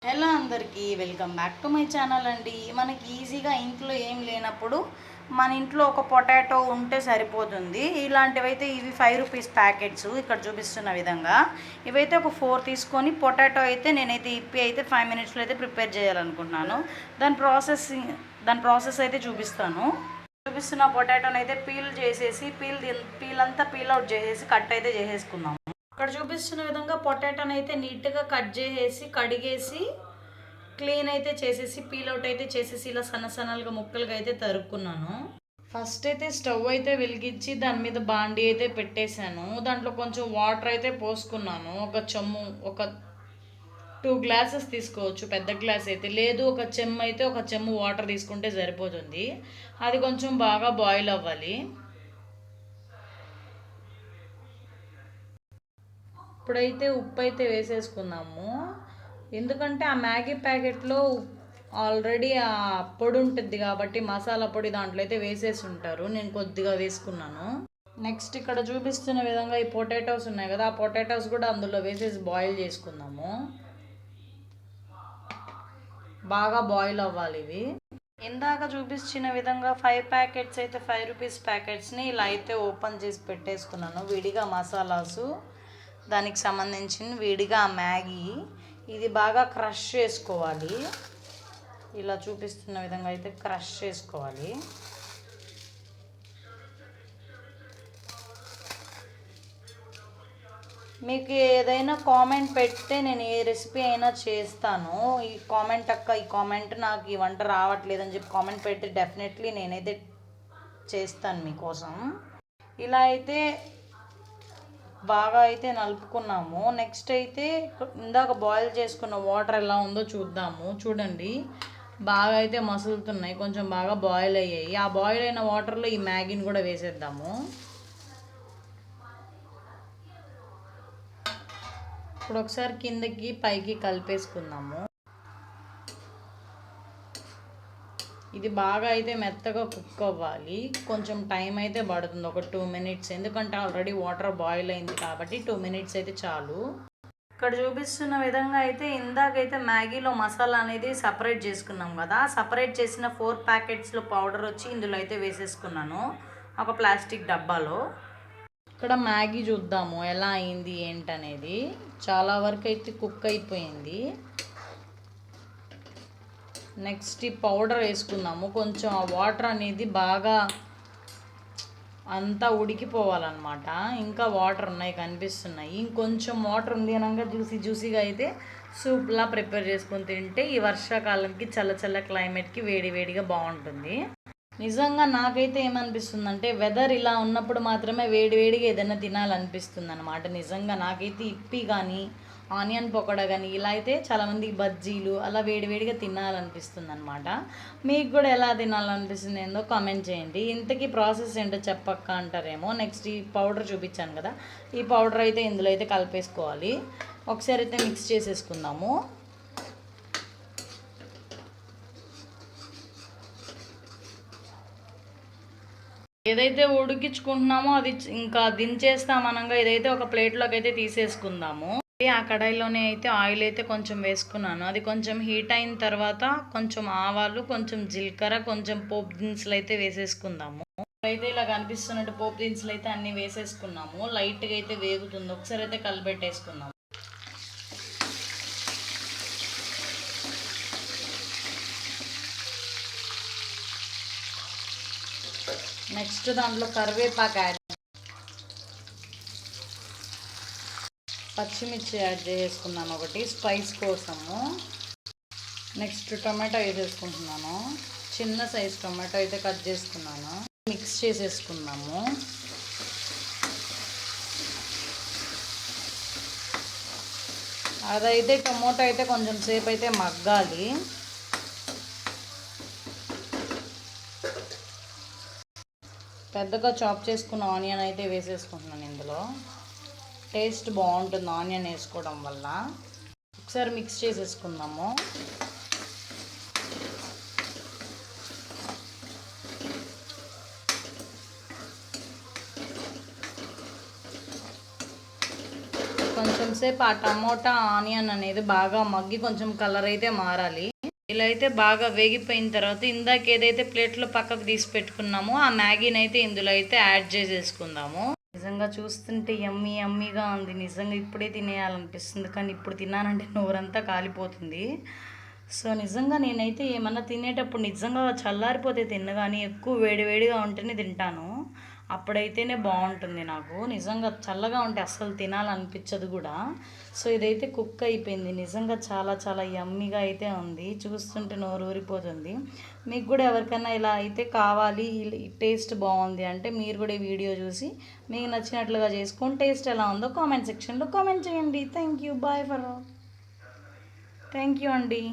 Hello అందరికీ welcome back to my channel అండి. మనకి ఈజీగా ఇంట్లో ఏం లేనప్పుడు మన ఇంట్లో ఒక పొటాటో ఉంటే సరిపోతుంది. ఇలాంటివైతే ఇవి 5 రూపీస్ ప్యాకెట్స్ ఇక్కడ చూపిస్తున్న విధంగా ఇవైతే ఒక 4 తీసుకొని పొటాటో అయితే నేనైతే ఇప్పి అయితే 5 మినిట్స్లో అయితే ప్రిపేర్ చేయాలనుకుంటున్నాను. దాని ప్రాసెస్ అయితే చూపిస్తున్న పొటాటోని అయితే పీల్ చేసేసి పీల్ అంతా పీల్ అవుట్ చేసేసి కట్ అయితే చేసేసుకుందాం. ఇక్కడ చూపిస్తున్న విధంగా పొటాటోని అయితే నీట్గా కట్ చేసేసి కడిగేసి క్లీన్ అయితే చేసేసి పీల్ అవుట్ అయితే చేసేసి ఇలా సన్నగా ముక్కలుగా అయితే తరుక్కున్నాను. ఫస్ట్ అయితే స్టవ్ అయితే వెలిగించి దాని మీద బాండి అయితే పెట్టేశాను. దాంట్లో కొంచెం వాటర్ అయితే పోసుకున్నాను. ఒక 2 గ్లాసెస్ తీసుకోవచ్చు, పెద్ద గ్లాస్ అయితే లేదు. ఒక చెమ్ము వాటర్ తీసుకుంటే సరిపోతుంది. అది కొంచెం బాగా బాయిల్ అవ్వాలి. ఇప్పుడైతే ఉప్పు అయితే వేసేసుకుందాము. ఎందుకంటే ఆ మ్యాగీ ప్యాకెట్లో ఆల్రెడీ ఆ పొడి ఉంటుంది కాబట్టి మసాలా పొడి దాంట్లో అయితే వేసేసి ఉంటారు. నేను కొద్దిగా వేసుకున్నాను. నెక్స్ట్ ఇక్కడ చూపిస్తున్న విధంగా ఈ పొటాటోస్ ఉన్నాయి కదా, ఆ పొటాటోస్ కూడా అందులో వేసేసి బాయిల్ చేసుకుందాము. బాగా బాయిల్ అవ్వాలి ఇవి. ఇందాక చూపించిన విధంగా 5 ప్యాకెట్స్ అయితే 5 రూపీస్ ప్యాకెట్స్ని ఇలా అయితే ఓపెన్ చేసి పెట్టేసుకున్నాను. విడిగా మసాలాసు, దానికి సంబంధించిన విడిగా మ్యాగీ, ఇది బాగా క్రష్ చేసుకోవాలి. ఇలా చూపిస్తున్న విధంగా అయితే క్రష్ చేసుకోవాలి. మీకు ఏదైనా కామెంట్ పెడితే నేను ఏ రెసిపీ అయినా చేస్తాను. ఈ కామెంట్ నాకు ఈ వంట రావట్లేదని చెప్పి కామెంట్ పెడితే డెఫినెట్లీ నేనైతే చేస్తాను మీకోసం. ఇలా అయితే బాగా అయితే నలుపుకున్నాము. నెక్స్ట్ అయితే ఇందాక బాయిల్ చేసుకున్న వాటర్ ఎలా ఉందో చూద్దాము. చూడండి, బాగా అయితే మసులుతున్నాయి, కొంచెం బాగా బాయిల్ అయ్యాయి. ఆ బాయిల్ అయిన వాటర్లో ఈ మ్యాగీని కూడా వేసేద్దాము. ఇప్పుడు ఒకసారి కిందకి పైకి కలిపేసుకుందాము. ఇది బాగా అయితే మెత్తగా కుక్ అవ్వాలి. కొంచెం టైం అయితే పడుతుంది, ఒక 2 మినిట్స్. ఎందుకంటే ఆల్రెడీ వాటర్ బాయిల్ అయింది కాబట్టి 2 మినిట్స్ అయితే చాలు. ఇక్కడ చూపిస్తున్న విధంగా అయితే ఇందాకైతే మ్యాగీలో మసాలా అనేది సపరేట్ చేసుకున్నాం కదా, సపరేట్ చేసిన 4 ప్యాకెట్స్లో పౌడర్ వచ్చి ఇందులో అయితే వేసేసుకున్నాను ఒక ప్లాస్టిక్ డబ్బాలో. ఇక్కడ మ్యాగీ చూద్దాము ఎలా అయింది ఏంటనేది. చాలా వరకు అయితే కుక్ అయిపోయింది. నెక్స్ట్ ఈ పౌడర్ వేసుకుందాము. కొంచెం ఆ వాటర్ అనేది బాగా అంతా ఉడికిపోవాలన్నమాట. ఇంకా వాటర్ ఉన్నాయి కనిపిస్తున్నాయి. ఇంకొంచెం వాటర్ ఉంది అనగా జ్యూసీగా అయితే సూప్లా ప్రిపేర్ చేసుకొని తింటే ఈ వర్షాకాలంకి చల్ల క్లైమేట్కి వేడిగా బాగుంటుంది. నిజంగా నాకైతే ఏమనిపిస్తుంది అంటే వెదర్ ఇలా ఉన్నప్పుడు మాత్రమే వేడిగా ఏదైనా తినాలనిపిస్తుంది అనమాట. నిజంగా నాకైతే ఇప్పి కానీ ఆనియన్ పకోడా కానీ ఇలా అయితే చాలామంది బజ్జీలు అలా వేడిగా తినాలనిపిస్తుంది అనమాట. మీకు కూడా ఎలా తినాలనిపిస్తుంది ఏందో కామెంట్ చేయండి. ఇంతకీ ప్రాసెస్ ఏంటో చెప్పక్క అంటారేమో. నెక్స్ట్ ఈ పౌడర్ చూపించాను కదా, ఈ పౌడర్ అయితే ఇందులో అయితే కలిపేసుకోవాలి. ఒకసారి అయితే మిక్స్ చేసేసుకుందాము. ఏదైతే ఉడికించుకుంటున్నామో అది ఇంకా దించేస్తామనగా ఇదైతే ఒక ప్లేట్లోకి అయితే తీసేసుకుందాము. ఆ కడాయిలోనే అయితే ఆయిల్ అయితే కొంచెం వేసుకున్నాను. అది కొంచెం హీట్ అయిన తర్వాత కొంచెం ఆవాలు, కొంచెం జీలకర్ర, కొంచెం పోపు దినుసులు అయితే వేసేసుకుందాము. అయితే ఇలా కనిపిస్తున్నట్టు పోపు దినుసులు అయితే అన్నీ వేసేసుకున్నాము. లైట్గా అయితే వేగుతుంది. ఒకసారి అయితే కలిపెట్టేసుకుందాము. నెక్స్ట్ దాంట్లో కరివేపాకు యాడ్, పచ్చిమిర్చి యాడ్ చేసుకున్నాను ఒకటి స్పైస్ కోసము. నెక్స్ట్ టొమాటో వేసేసుకుంటున్నాను. చిన్న సైజ్ టొమాటో అయితే కట్ చేసుకున్నాను. మిక్స్ చేసేసుకున్నాము. అదైతే టొమాటో అయితే కొంచెం సేపు అయితే మగ్గాలి. పెద్దగా చాప్ చేసుకున్న ఆనియన్ అయితే వేసేసుకుంటున్నాను ఇందులో. టేస్ట్ బాగుంటుంది ఆనియన్ వేసుకోవడం వల్ల. ఒకసారి మిక్స్ చేసేసుకుందాము. కొంచెం కొంచెంసేపు ఆ టమోటా ఆనియన్ అనేది బాగా మగ్గి కొంచెం కలర్ అయితే మారాలి. ఇలా అయితే బాగా వేగిపోయిన తర్వాత ఇందాక ఏదైతే ప్లేట్లో పక్కకు తీసి పెట్టుకున్నామో ఆ మ్యాగీని అయితే ఇందులో అయితే యాడ్ చేసేసుకుందాము. నిజంగా చూస్తుంటే యమ్మీ యమ్మీగా ఉంది. నిజంగా ఇప్పుడే తినేయాలనిపిస్తుంది, కానీ ఇప్పుడు తిన్నానంటే నోరంతా కాలిపోతుంది. సో నిజంగా నేనైతే ఏమన్నా తినేటప్పుడు నిజంగా చల్లారిపోతే తిన్ను, కానీ ఎక్కువ వేడివేడిగా ఉంటేనే తింటాను. అప్పుడైతేనే బాగుంటుంది నాకు. నిజంగా చల్లగా ఉంటే అస్సలు తినాలనిపించదు కూడా. సో ఇదైతే కుక్ అయిపోయింది. నిజంగా చాలా చాలా యమ్మీగా అయితే ఉంది. చూస్తుంటే నోరు ఊరిపోతుంది. మీకు కూడా ఎవరికైనా ఇలా అయితే కావాలి, టేస్ట్ బాగుంది అంటే మీరు కూడా ఈ వీడియో చూసి మీకు నచ్చినట్లుగా చేసుకొని టేస్ట్ ఎలా ఉందో కామెంట్ సెక్షన్లో కామెంట్ చేయండి. Thank you. Bye for thank you అండి.